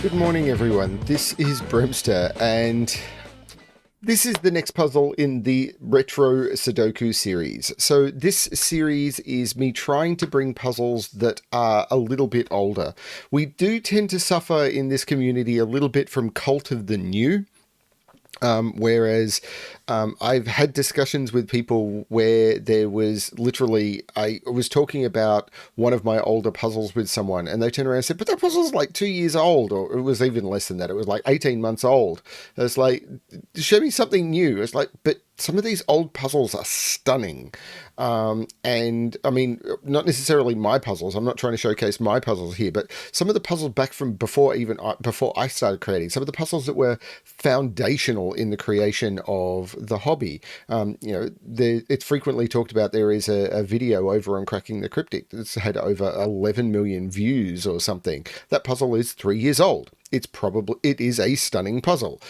Good morning, everyone. This is BremSter, and this is the next puzzle in the retro Sudoku series. So this series is me trying to bring puzzles that are a little bit older. We do tend to suffer in this community a little bit from cult of the new. Whereas I've had discussions with people where there was literally, I was talking about one of my older puzzles with someone, and they turned around and said, but that puzzle's like 2 years old, or it was even less than that. It was like 18 months old. It's like, show me something new. It's like, but some of these old puzzles are stunning. And I mean, not necessarily my puzzles. I'm not trying to showcase my puzzles here, but some of the puzzles back from before I started creating, some of the puzzles that were foundational in the creation of the hobby. It's frequently talked about. There is a video over on Cracking the Cryptic that's had over 11 million views or something. That puzzle is 3 years old. It is a stunning puzzle.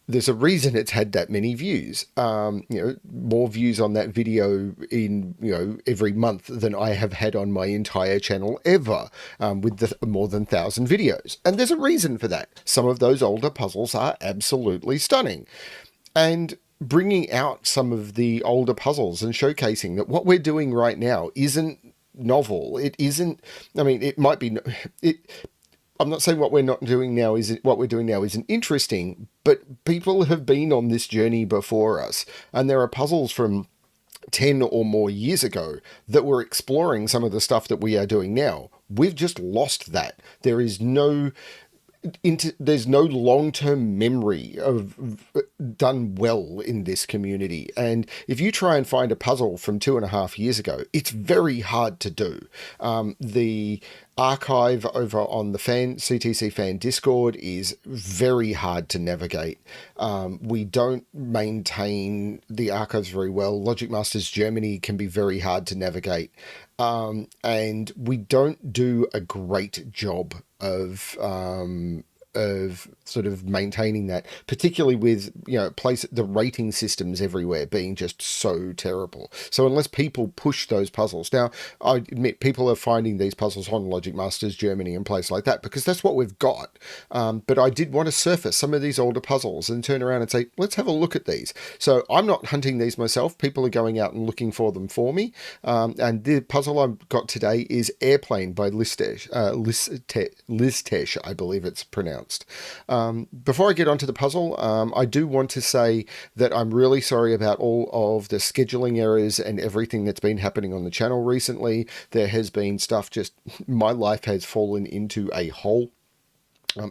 There's a reason it's had that many views. More views on that video in every month than I have had on my entire channel ever, with more than 1,000 videos. And there's a reason for that. Some of those older puzzles are absolutely stunning, and bringing out some of the older puzzles and showcasing that what we're doing right now isn't novel. It isn't. I mean, it might be. I'm not saying what we're doing now isn't interesting, but people have been on this journey before us, and there are puzzles from 10 or more years ago that were exploring some of the stuff that we are doing now. We've just lost that. There's no long-term memory of done well in this community. And if you try and find a puzzle from 2.5 years ago, it's very hard to do. The archive over on the CTC fan Discord is very hard to navigate. We don't maintain the archives very well. Logic Masters Germany can be very hard to navigate. And we don't do a great job of sort of maintaining that, particularly with the rating systems everywhere being just so terrible. So unless people push those puzzles, now I admit people are finding these puzzles on Logic Masters Germany and places like that because that's what we've got. But I did want to surface some of these older puzzles and turn around and say, let's have a look at these. So I'm not hunting these myself. People are going out and looking for them for me. And the puzzle I've got today is Airplane by Lisztes, I believe it's pronounced. Before I get onto the puzzle, I do want to say that I'm really sorry about all of the scheduling errors and everything that's been happening on the channel recently. There has been stuff my life has fallen into a hole.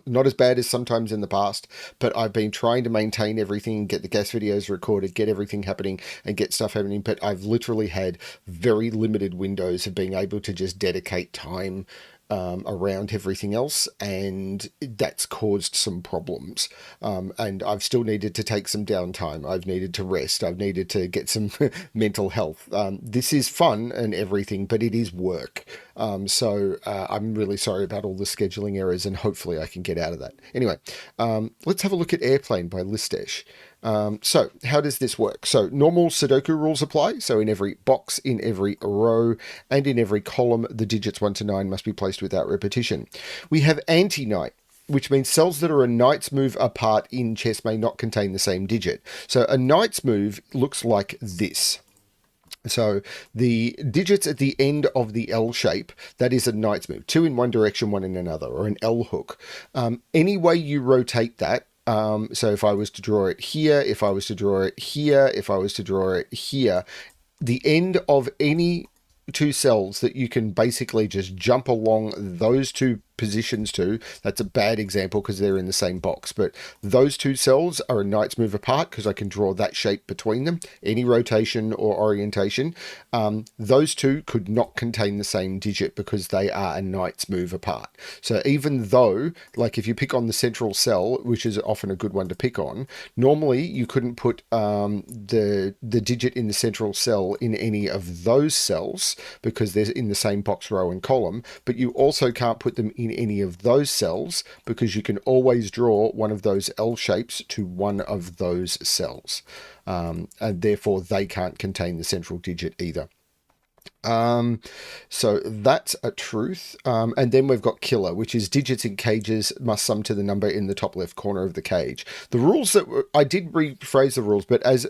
Not as bad as sometimes in the past, but I've been trying to maintain everything, get the guest videos recorded, get everything happening, and get stuff happening. But I've literally had very limited windows of being able to just dedicate time around everything else, and that's caused some problems. And I've still needed to take some downtime. I've needed to rest. I've needed to get some mental health. This is fun and everything, but it is work. So I'm really sorry about all the scheduling errors, and hopefully I can get out of that. Anyway, let's have a look at Airplane by Lisztes. So how does this work? So normal Sudoku rules apply. So in every box, in every row, and in every column, the digits 1 to 9 must be placed without repetition. We have anti-knight, which means cells that are a knight's move apart in chess may not contain the same digit. So a knight's move looks like this. So the digits at the end of the L shape, that is a knight's move. 2 in one direction, 1 in another, or an L hook. Any way you rotate that, so if I was to draw it here, if I was to draw it here, if I was to draw it here, the end of any two cells that you can basically just jump along those two positions to. That's a bad example because they're in the same box, but those two cells are a knight's move apart because I can draw that shape between them. Any rotation or orientation, those two could not contain the same digit because they are a knight's move apart. So even though, like if you pick on the central cell, which is often a good one to pick on, normally you couldn't put the digit in the central cell in any of those cells because they're in the same box, row and column, but you also can't put them in any of those cells because you can always draw one of those L shapes to one of those cells, and therefore they can't contain the central digit either. So that's a truth. And then we've got killer, which is digits in cages must sum to the number in the top left corner of the cage. The rules that I did rephrase the rules, but as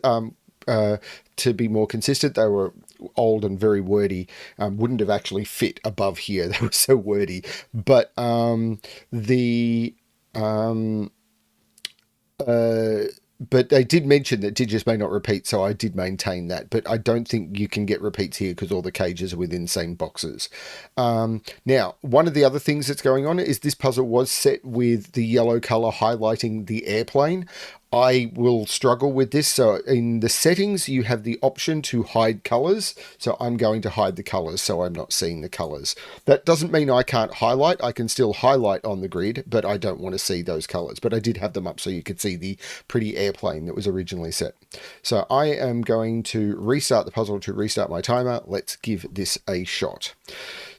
to be more consistent, they were old and very wordy. Wouldn't have actually fit above here. They were so wordy. But the but they did mention that digits may not repeat, so I did maintain that. But I don't think you can get repeats here because all the cages are within the same boxes. Now, one of the other things that's going on is this puzzle was set with the yellow color highlighting the airplane. I will struggle with this. So in the settings, you have the option to hide colors. So I'm going to hide the colors so I'm not seeing the colors. That doesn't mean I can't highlight. I can still highlight on the grid, but I don't want to see those colors. But I did have them up so you could see the pretty airplane that was originally set. So I am going to restart the puzzle to restart my timer. Let's give this a shot.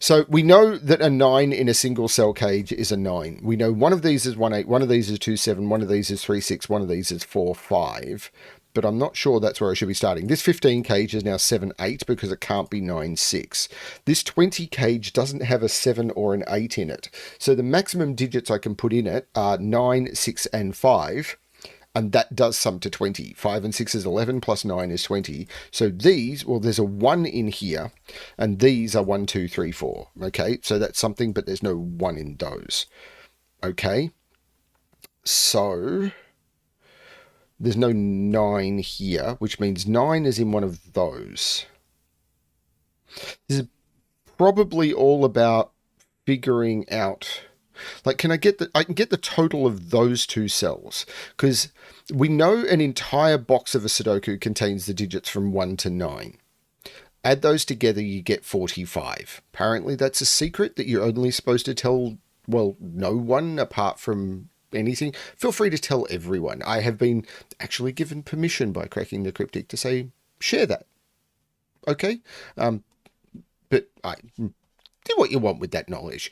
So we know that a 9 in a single cell cage is a 9. We know one of these is 1, 8, one of these is 2, 7, one of these is 3, 6, one of these is 4, 5. But I'm not sure that's where I should be starting. This 15 cage is now 7, 8 because it can't be 9, 6. This 20 cage doesn't have a 7 or an 8 in it. So the maximum digits I can put in it are 9, 6, and 5. And that does sum to 20. 5 and 6 is 11, plus 9 is 20. So these, well, there's a 1 in here, and these are 1, 2, 3, 4. Okay, so that's something, but there's no 1 in those. Okay, so there's no 9 here, which means 9 is in one of those. This is probably all about figuring out... Like, I can get the total of those two cells, because we know an entire box of a Sudoku contains the digits from 1 to 9. Add those together, you get 45. Apparently that's a secret that you're only supposed to tell, well, no one apart from anything. Feel free to tell everyone. I have been actually given permission by Cracking the Cryptic to say, share that. Okay? But I do what you want with that knowledge.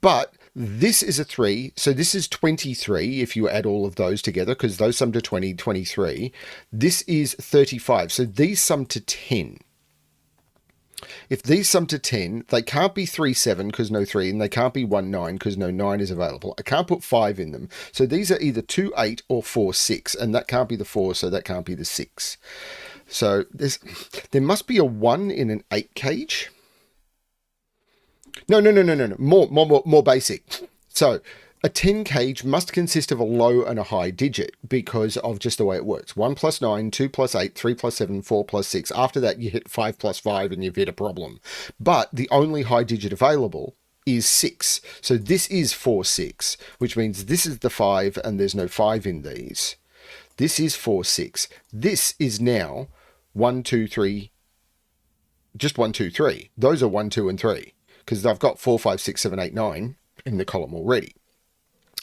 But this is a 3, so this is 23 if you add all of those together, because those sum to 20, 23. This is 35, so these sum to 10. If these sum to 10, they can't be 3, 7 because no 3, and they can't be 1, 9 because no 9 is available. I can't put 5 in them. So these are either 2, 8 or 4, 6, and that can't be the 4, so that can't be the 6. So there must be a 1 in an 8 cage. No. More basic. So a 10 cage must consist of a low and a high digit because of just the way it works. 1 plus 9, 2 plus 8, 3 plus 7, 4 plus 6. After that, you hit 5 plus 5 and you've hit a problem. But the only high digit available is 6. So this is 4, 6, which means this is the 5 and there's no 5 in these. This is 4, 6. This is now 1, 2, 3. Just 1, 2, 3. Those are 1, 2, and 3. Because I've got 4, 5, 6, 7, 8, 9 in the column already.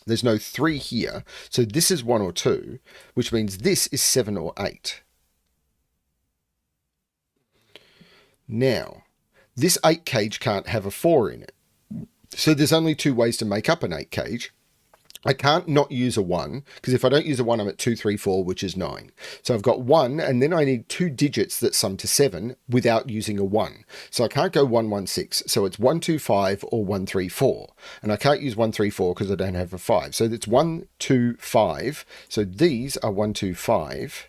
There's no 3 here, so this is 1 or 2, which means this is 7 or 8. Now, this 8 cage can't have a 4 in it. So there's only 2 ways to make up an 8 cage. I can't not use a 1, because if I don't use a 1, I'm at 2, 3, 4, which is 9. So I've got 1, and then I need 2 digits that sum to 7 without using a 1. So I can't go 1, 1, 6. So it's 1, 2, 5 or 1, 3, 4. And I can't use 1, 3, 4 because I don't have a 5. So it's 1, 2, 5. So these are 1, 2, 5.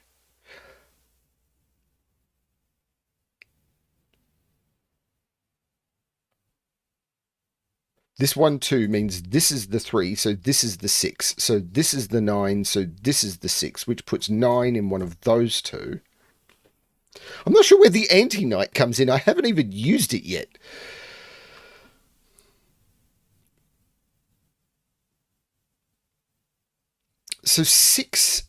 This 1, 2 means this is the 3, so this is the 6. So this is the 9, so this is the 6, which puts 9 in one of those two. I'm not sure where the anti-knight comes in. I haven't even used it yet. So 6,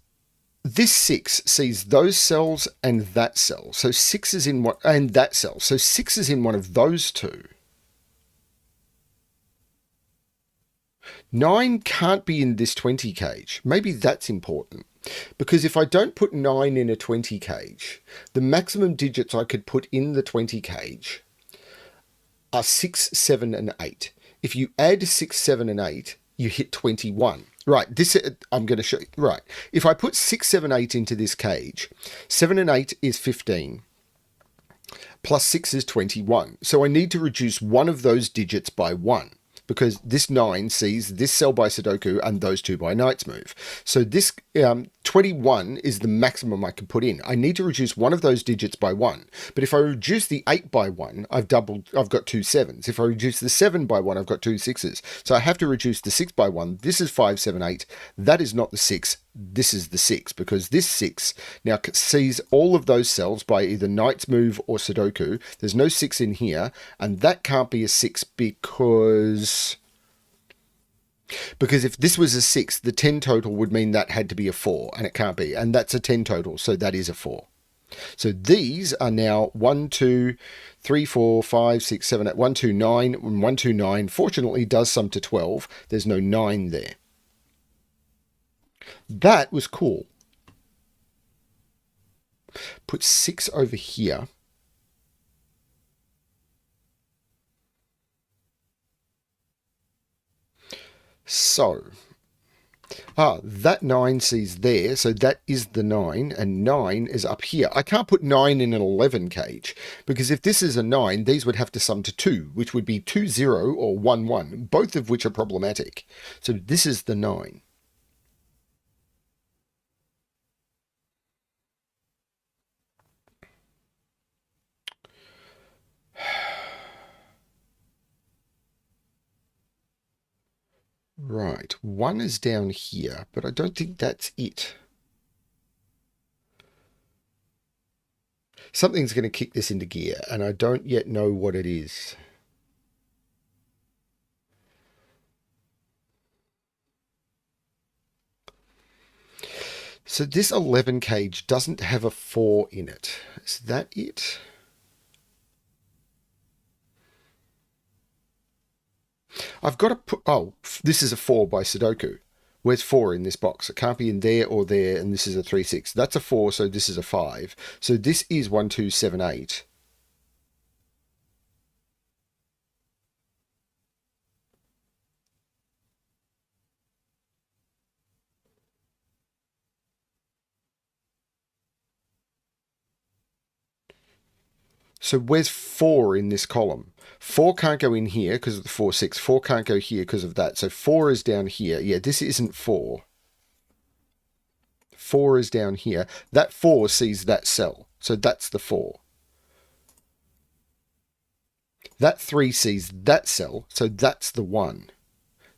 this 6 sees those cells and that cell. So 6 is in one, and that cell. So 6 is in one of those two. 9 can't be in this 20 cage. Maybe that's important. Because if I don't put 9 in a 20 cage, the maximum digits I could put in the 20 cage are 6, 7, and 8. If you add 6, 7, and 8, you hit 21. Right, this I'm going to show you. Right, if I put 6, 7, 8 into this cage, 7 and 8 is 15. plus 6 is 21. So I need to reduce one of those digits by 1, because this 9 sees this cell by Sudoku and those two by Knight's Move. So this 21 is the maximum I can put in. I need to reduce one of those digits by 1. But if I reduce the 8 by 1, I've got 2 7s. If I reduce the 7 by 1, I've got 2 6s. So I have to reduce the 6 by 1. This is 5, 7, 8. That is not the 6. This is the 6, because this 6 now sees all of those cells by either Knight's Move or Sudoku. There's no 6 in here, and that can't be a 6 because if this was a 6, the 10 total would mean that had to be a 4, and it can't be, and that's a 10 total, so that is a 4. So these are now 1, 2, 3, 4, 5, 6, 7, 8, 1, 2, 9, and 1, 2, 9. Fortunately, does sum to 12. There's no 9 there. That was cool. Put 6 over here. So, that 9 sees there, so that is the 9, and 9 is up here. I can't put 9 in an 11 cage, because if this is a 9, these would have to sum to 2, which would be 2, 0 or 1, 1, both of which are problematic. So this is the 9. Right, 1 is down here, but I don't think that's it. Something's going to kick this into gear, and I don't yet know what it is. So this 11 cage doesn't have a 4 in it. Is that it? I've got to put... Oh, this is a 4 by Sudoku. Where's 4 in this box? It can't be in there or there, and this is a 3, 6. That's a 4, so this is a 5. So this is 1, 2, 7, 8. So where's 4 in this column? 4 can't go in here because of the 4, 6. 4 can't go here because of that. So 4 is down here. Yeah, this isn't 4. 4 is down here. That 4 sees that cell. So that's the 4. That 3 sees that cell. So that's the 1.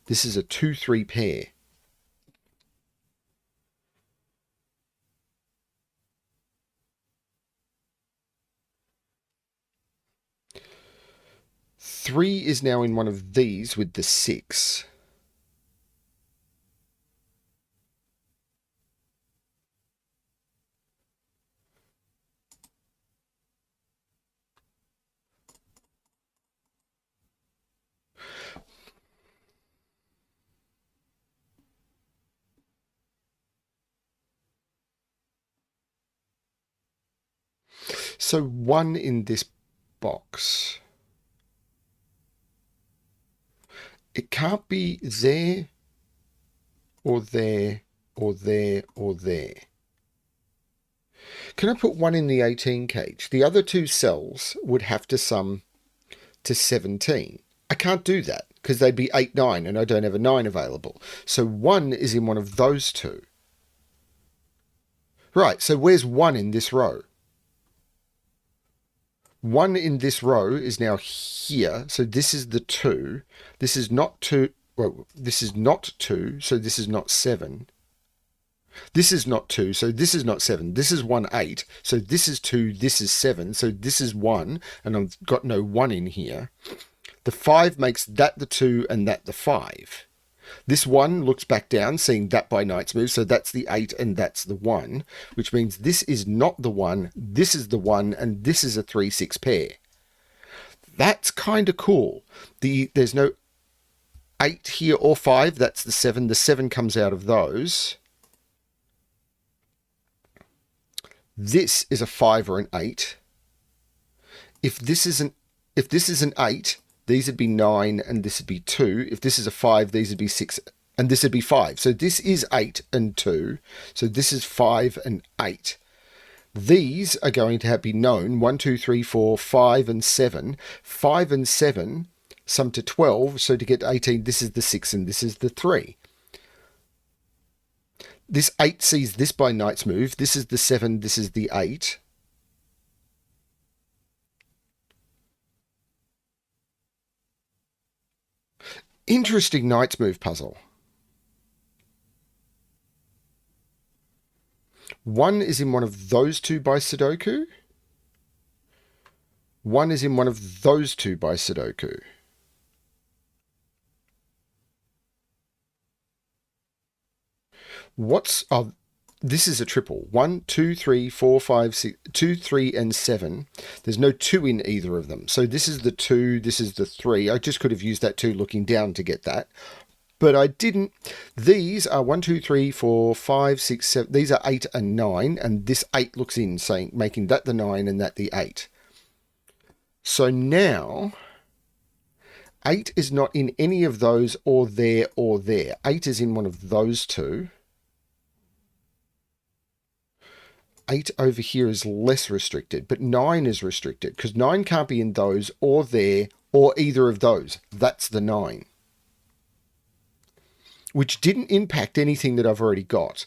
This is a 2, 3 pair. Three is now in one of these with the 6. So 1 in this box. It can't be there, or there, or there, or there. Can I put 1 in the 18 cage? The other 2 cells would have to sum to 17. I can't do that because they'd be 8, 9, and I don't have a 9 available. So 1 is in one of those 2. Right, so where's 1 in this row? 1 in this row is now here. So this is the 2. This is not 2. Well, this is not 2. So this is not 7. This is not 2. So this is not 7. This is 1, 8. So this is 2. This is 7. So this is 1. And I've got no 1 in here. The 5 makes that the 2 and that the 5. This 1 looks back down, seeing that by Knight's Move, so that's the 8 and that's the 1, which means this is not the 1, this is the 1, and this is a 3, 6 pair. That's kind of cool. There's no 8 here or 5, that's the 7. The 7 comes out of those. This is a 5 or an 8. If this is an 8, these would be 9 and this would be 2. If this is a 5, these would be 6 and this would be 5. So this is 8 and 2. So this is 5 and 8. These are going to be known 1, 2, 3, 4, 5, and 7. 5 and 7 sum to 12, so to get to 18, this is the 6 and this is the 3. This 8 sees this by knight's move. This is the 7, this is the 8. Interesting knight's move puzzle. 1 is in one of those two by Sudoku. 1 is in one of those two by Sudoku. This is a triple. 1, 2, 3, 4, 5, 6, 2, 3, and 7. There's no 2 in either of them. So this is the 2, this is the 3. I just could have used that 2 looking down to get that. But I didn't. These are 1, 2, 3, 4, 5, 6, 7. These are 8 and 9. And this 8 looks in, saying, making that the 9 and that the 8. So now 8 is not in any of those or there or there. 8 is in one of those two. 8 over here is less restricted, but 9 is restricted because 9 can't be in those or there or either of those. That's the 9. Which didn't impact anything that I've already got.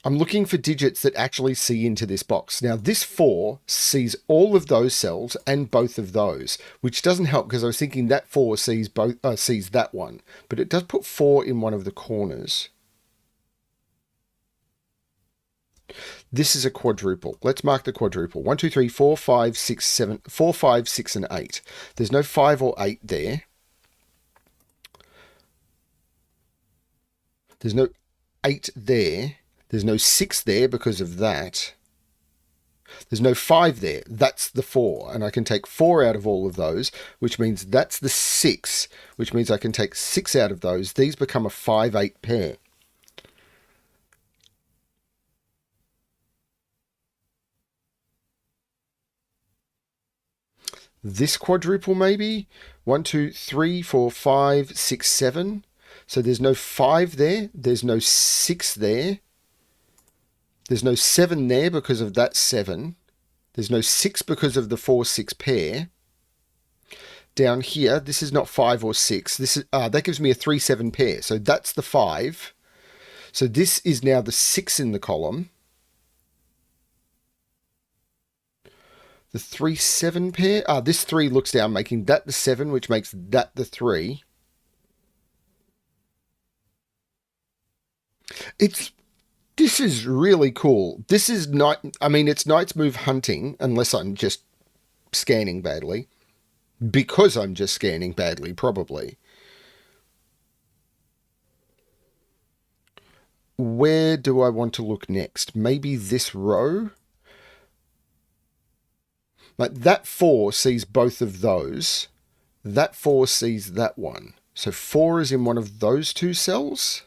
I'm looking for digits that actually see into this box. Now this 4 sees all of those cells and both of those, which doesn't help because I was thinking that 4 sees sees that one, but it does put 4 in one of the corners. This is a quadruple. Let's mark the quadruple. 1, 2, 3, 4, 5, 6, 7, 4, 5, 6, and 8. There's no 5 or 8 there. There's no 8 there. There's no 6 there because of that. There's no 5 there. That's the 4. And I can take 4 out of all of those, which means that's the 6, which means I can take 6 out of those. These become a 5-8 pair. This quadruple maybe? 1, 2, 3, 4, 5, 6, 7. So there's no 5 there. There's no 6 there. There's no 7 there because of that 7. There's no 6 because of the 4-6 pair. Down here, this is not 5 or 6. This is that gives me a 3-7 pair. So that's the 5. So this is now the 6 in the column. The 3-7 pair. This 3 looks down, making that the 7, which makes that the 3. This is really cool. This is not, I mean, it's knight's move hunting, unless I'm just scanning badly. Because I'm just scanning badly, probably. Where do I want to look next? Maybe this row? Like that 4 sees both of those. That 4 sees that one. So 4 is in one of those two cells?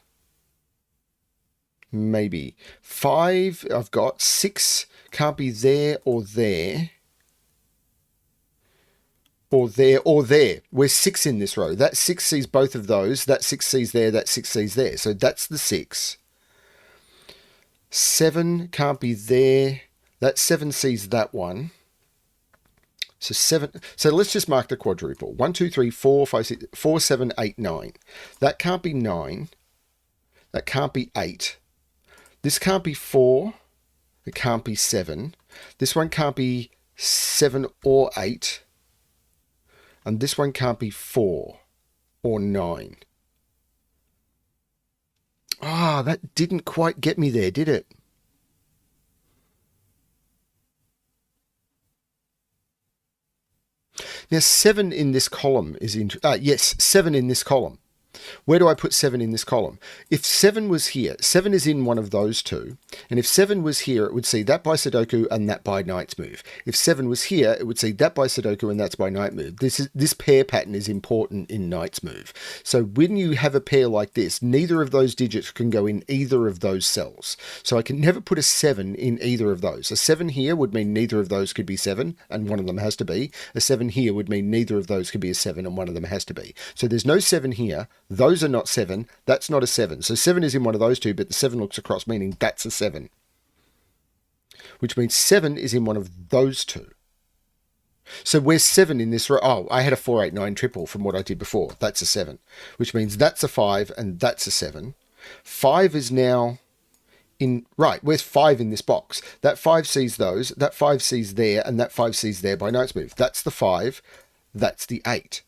Maybe. 5 I've got. 6 can't be there or there. Or there or there. Where's 6 in this row? That 6 sees both of those. That 6 sees there. That 6 sees there. So that's the 6. 7 can't be there. That 7 sees that one. So 7. So let's just mark the quadruple. 1, 2, 3, 4, 5, 6, 4, 7, 8, 9. That can't be 9. That can't be 8. This can't be 4. It can't be 7. This one can't be 7 or 8. And this one can't be 4 or 9. That didn't quite get me there, did it? Now, 7 in this column is yes, 7 in this column. Where do I put 7 in this column? If 7 was here, 7 is in one of those two. And if 7 was here, it would see that by Sudoku and that by knight's move. If 7 was here, it would see that by Sudoku and that's by knight move. This pair pattern is important in knight's move. So when you have a pair like this, neither of those digits can go in either of those cells. So I can never put a 7 in either of those. A 7 here would mean neither of those could be 7, and one of them has to be. A 7 here would mean neither of those could be a 7, and one of them has to be. So there's no 7 here. Those are not 7. That's not a 7. So 7 is in one of those two, but the 7 looks across, meaning that's a 7. which means 7 is in one of those two. So where's 7 in this row? Oh, I had a 4, 8, 9 triple from what I did before. That's a 7, which means that's a 5 and that's a 7. 5 is now in, right, where's 5 in this box? That 5 sees those, that 5 sees there, and that 5 sees there by Knight's Move. That's the 5, that's the 8.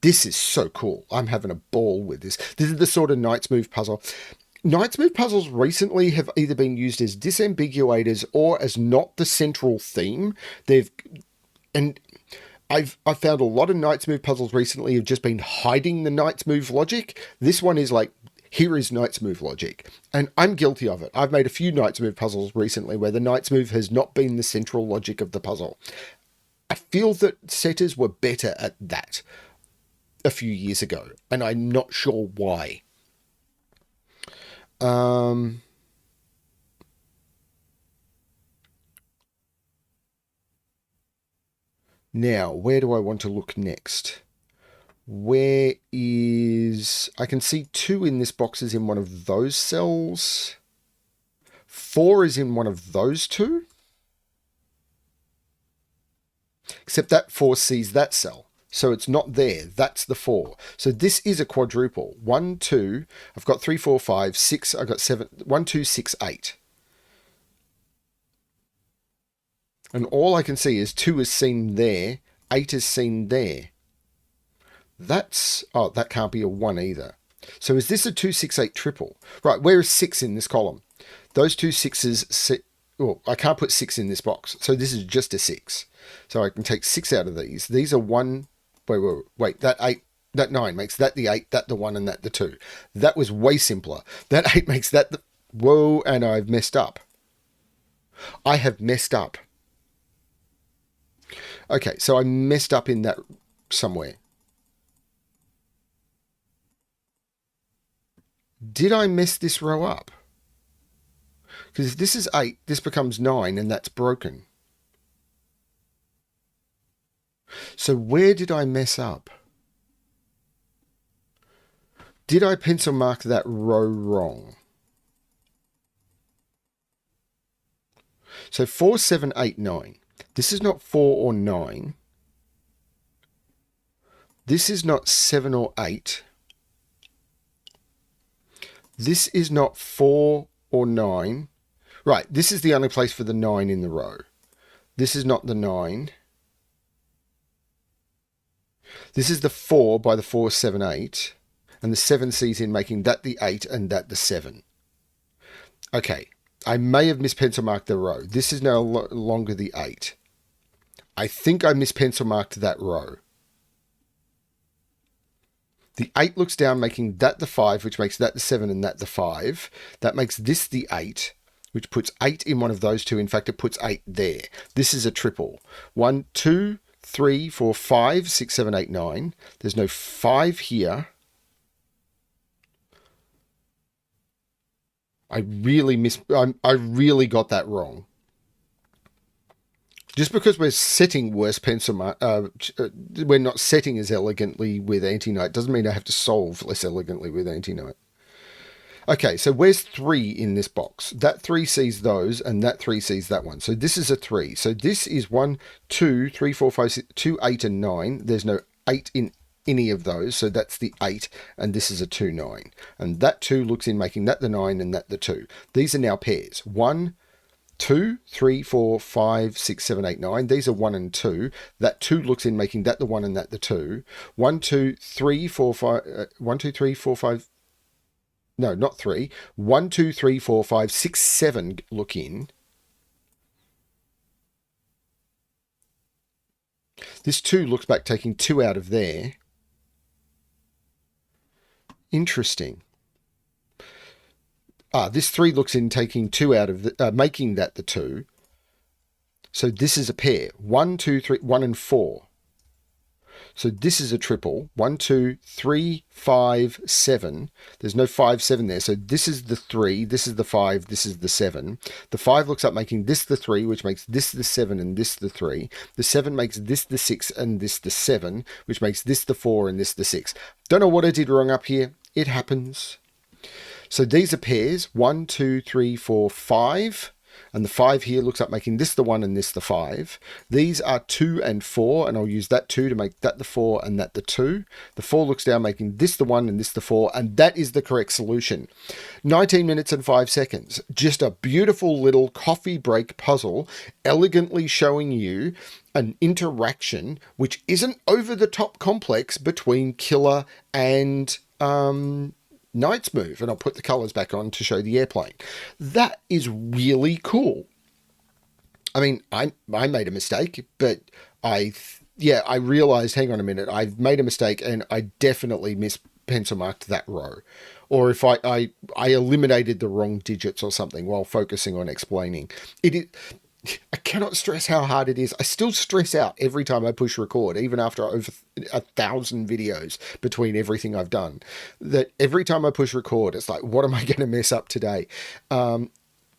This is so cool. I'm having a ball with this. This is the sort of Knight's Move puzzle. Knight's Move puzzles recently have either been used as disambiguators or as not the central theme. I've found a lot of Knight's Move puzzles recently have just been hiding the Knight's Move logic. This one is like, here is Knight's Move logic. And I'm guilty of it. I've made a few Knight's Move puzzles recently where the Knight's Move has not been the central logic of the puzzle. I feel that setters were better at that a few years ago, and I'm not sure why. Now, where do I want to look next? Where is... I can see 2 in this box is in one of those cells. 4 is in one of those two. Except that 4 sees that cell. So it's not there. That's the 4. So this is a quadruple. 1, 2. I've got 3, 4, 5, 6. I've got 7. 1, 2, 6, 8. And all I can see is 2 is seen there. 8 is seen there. That's... oh, that can't be a 1 either. So is this a 2, 6, 8 triple? Right, where is 6 in this column? Those two 6s... oh, I can't put 6 in this box. So this is just a 6. So I can take 6 out of these. These are 1... Wait, that 8... that 9 makes that the 8, that the 1, and that the 2. That was way simpler. That 8 makes that the... whoa, and I've messed up. I have messed up. Okay, so I messed up in that somewhere. Did I mess this row up? Because if this is 8, this becomes 9, and that's broken. So where did I mess up? Did I pencil mark that row wrong? So 4, 7, 8, 9. This is not 4 or 9. This is not 7 or 8. This is not 4 or 9. Right, this is the only place for the 9 in the row. This is not the 9. This is the 4 by the 4, 7, 8. And the 7 sees in making that the 8 and that the 7. Okay, I may have mispencil marked the row. This is no longer the 8. I think I mispencil marked that row. The 8 looks down, making that the 5, which makes that the 7 and that the 5. That makes this the 8, which puts 8 in one of those two. In fact, it puts 8 there. This is a triple. 1, 2, 3, 4, 5, 6, 7, 8, 9. There's no 5 here. I really got that wrong. Just because we're setting worse pencil mark, we're not setting as elegantly with anti-knight doesn't mean I have to solve less elegantly with anti-knight. Okay, so where's 3 in this box? That 3 sees those, and that 3 sees that one. So this is a 3. So this is 1, 2, 3, 4, 5, 6, 2, 8, and 9. There's no 8 in any of those, so that's the 8, and this is a 2, 9. And that 2 looks in making that the 9 and that the 2. These are now pairs. 1, 2, 3, 4, 5, 6, 7, 8, 9. These are 1 and 2. That 2 looks in making that the 1 and that the 2. 1, 2, 3, 4, 5... 1, 2, 3, 4, 5... No, not 3. 1, 2, 3, 4, 5, 6, 7 look in. This 2 looks back, taking 2 out of there. Interesting. This 3 looks in, taking 2 out of the, making that the 2. So this is a pair. 1, 2, 3, 1 and 4. So this is a triple. 1, 2, 3, 5, 7. There's no 5, 7 there. So this is the 3, this is the 5, this is the 7. The 5 looks up, making this the 3, which makes this the 7 and this the 3. The 7 makes this the 6 and this the 7, which makes this the 4 and this the 6. Don't know what I did wrong up here. It happens. So these are pairs. 1, 2, 3, 4, 5. And the 5 here looks like making this the 1 and this the 5. These are 2 and 4, and I'll use that 2 to make that the 4 and that the 2. The 4 looks down, making this the 1 and this the 4, and that is the correct solution. 19 minutes and 5 seconds. Just a beautiful little coffee break puzzle, elegantly showing you an interaction which isn't over the top complex between Killer and Knight's Move. And I'll put the colors back on to show the airplane. That is really cool. I mean, I made a mistake, but I realized, hang on a minute, I've made a mistake, and I definitely pencil marked that row. Or if I eliminated the wrong digits or something while focusing on explaining. I cannot stress how hard it is. I still stress out every time I push record, even after over 1,000 videos between everything I've done. That every time I push record, it's like, what am I going to mess up today?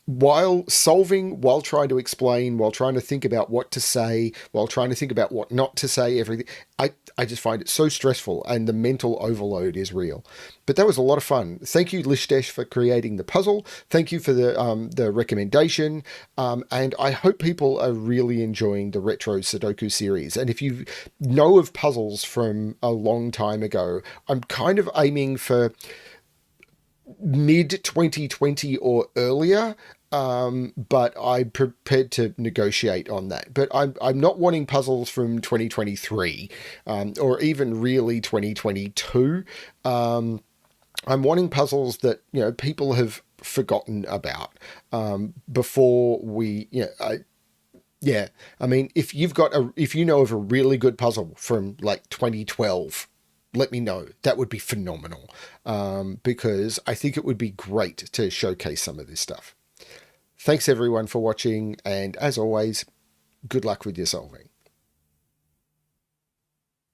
While solving, while trying to explain, while trying to think about what to say, while trying to think about what not to say, everything, I just find it so stressful, and the mental overload is real. But that was a lot of fun. Thank you, Lisztes, for creating the puzzle. Thank you for the recommendation. And I hope people are really enjoying the retro Sudoku series. And if you know of puzzles from a long time ago, I'm kind of aiming for mid 2020 or earlier, but I'm prepared to negotiate on that. But I'm not wanting puzzles from 2023, or even really 2022. I'm wanting puzzles that, you know, people have forgotten about, before we, you know, I mean, if you know of a really good puzzle from like 2012, let me know. That would be phenomenal, because I think it would be great to showcase some of this stuff. Thanks everyone for watching, and as always, good luck with your solving.